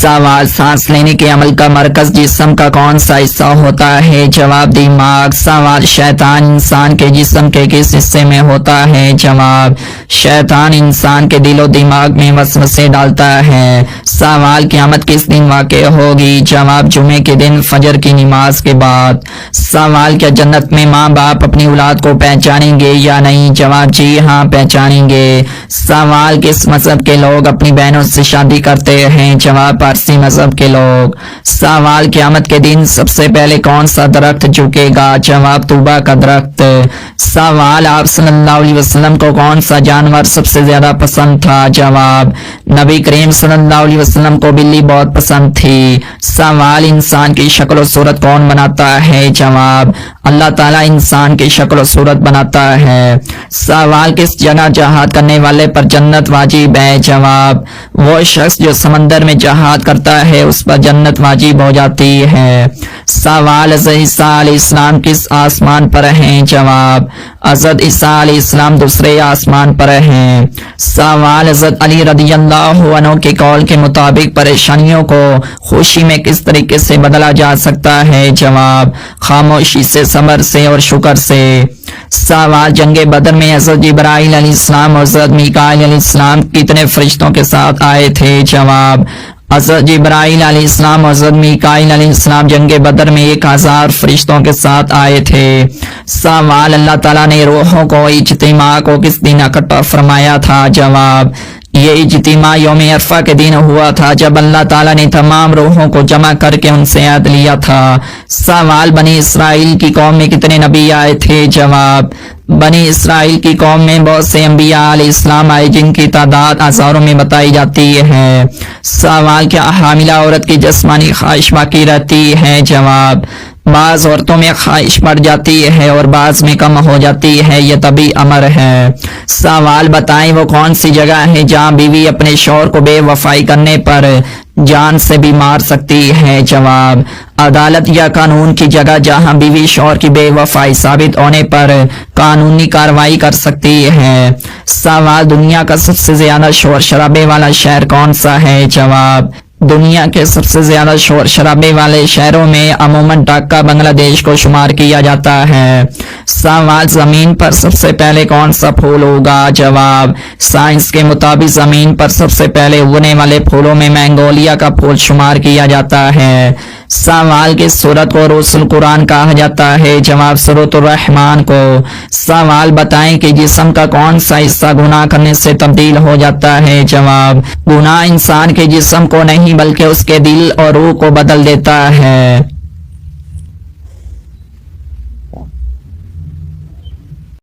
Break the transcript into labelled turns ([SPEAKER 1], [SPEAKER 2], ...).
[SPEAKER 1] سوال، سانس لینے کے عمل کا مرکز جسم کا کون سا حصہ ہوتا ہے؟ جواب، دماغ۔ سوال، شیطان انسان کے جسم کے کس حصے میں ہوتا ہے؟ جواب، شیطان انسان کے دل و دماغ میں وسوسے ڈالتا ہے۔ سوال، قیامت کس دن واقع ہوگی؟ جواب، جمعے کے دن فجر کی نماز کے بعد۔ سوال، کیا جنت میں ماں باپ اپنی اولاد کو پہچانیں گے یا نہیں؟ جواب، جی ہاں پہچانیں گے۔ سوال، کس مذہب کے لوگ اپنی بہنوں سے شادی کرتے ہیں؟ جواب، پارسی مذہب کے لوگ۔ سوال، قیامت کے دن سب سے پہلے کون سا درخت جھکے گا؟ جواب، طوبہ کا درخت۔ سوال، آپ صلی اللہ علیہ وسلم کو کون سا جانور سب سے زیادہ پسند تھا؟ جواب، نبی کریم صلی اللہ علیہ وسلم کو بلی بہت پسند تھی۔ سوال، انسان کی شکل و صورت کون بناتا ہے؟ جواب، اللہ تعالیٰ انسان کی شکل و صورت بناتا ہے۔ سوال، کس جگہ جہاد کرنے والے پر جنت واجب ہے؟ جواب، وہ شخص جو سمندر میں جہاد کرتا ہے اس پر جنت واجب ہو جاتی ہے۔ سوال، حضرت عیسیٰ علیہ السلام کس آسمان پر ہیں؟ جواب، حضرت عیسیٰ علیہ السلام دوسرے آسمان پر ہیں۔ سوال، حضرت علی رضی اللہ عنہ کے قول کے مطابق پریشانیوں کو خوشی میں کس طریقے سے بدلا جا سکتا ہے؟ جواب، خاموشی سے، صبر سے اور شکر سے۔ سوال، جنگ بدر میں حضرت جبرائیل علیہ السلام اور حضرت میکائیل علیہ السلام کتنے فرشتوں کے ساتھ آئے تھے؟ جواب، حضرت جبرائیل علیہ السلام اور حضرت میکائیل علیہ السلام جنگ بدر میں 1000 فرشتوں کے ساتھ آئے تھے۔ سوال، اللہ تعالیٰ نے روحوں کو اجتماع کو کس دن اکٹھا فرمایا تھا؟ جواب، یہ اجتماع یوم عرفہ کے دن ہوا تھا جب اللہ تعالیٰ نے تمام روحوں کو جمع کر کے ان سے عہد لیا تھا۔ سوال، بنی اسرائیل کی قوم میں کتنے نبی آئے تھے؟ جواب، بنی اسرائیل کی قوم میں بہت سے انبیاء علیہ السلام آئے جن کی تعداد ہزاروں میں بتائی جاتی ہے۔ سوال، کیا حاملہ عورت کی جسمانی خواہش باقی رہتی ہے؟ جواب، بعض عورتوں میں خواہش بڑھ جاتی ہے اور بعض میں کم ہو جاتی ہے، یہ طبی امر ہے۔ سوال، بتائیں وہ کون سی جگہ ہے جہاں بیوی اپنے شوہر کو بے وفائی کرنے پر جان سے بھی مار سکتی ہے؟ جواب، عدالت یا قانون کی جگہ جہاں بیوی شوہر کی بے وفائی ثابت ہونے پر قانونی کارروائی کر سکتی ہے۔ سوال، دنیا کا سب سے زیادہ شور شرابے والا شہر کون سا ہے؟ جواب، دنیا کے سب سے زیادہ شور شرابے والے شہروں میں عموماً ڈھاکہ بنگلہ دیش کو شمار کیا جاتا ہے۔ سوال، زمین پر سب سے پہلے کون سا پھول ہوگا؟ جواب، سائنس کے مطابق زمین پر سب سے پہلے اگنے والے پھولوں میں مینگولیا کا پھول شمار کیا جاتا ہے۔ سوال، کس سورت کو روز القرآن کہا جاتا ہے؟ جواب، سورۃ الرحمن کو۔ سوال، بتائیں کہ جسم کا کون سا حصہ گناہ کرنے سے تبدیل ہو جاتا ہے؟ جواب، گناہ انسان کے جسم کو نہیں بلکہ اس کے دل اور روح کو بدل دیتا ہے۔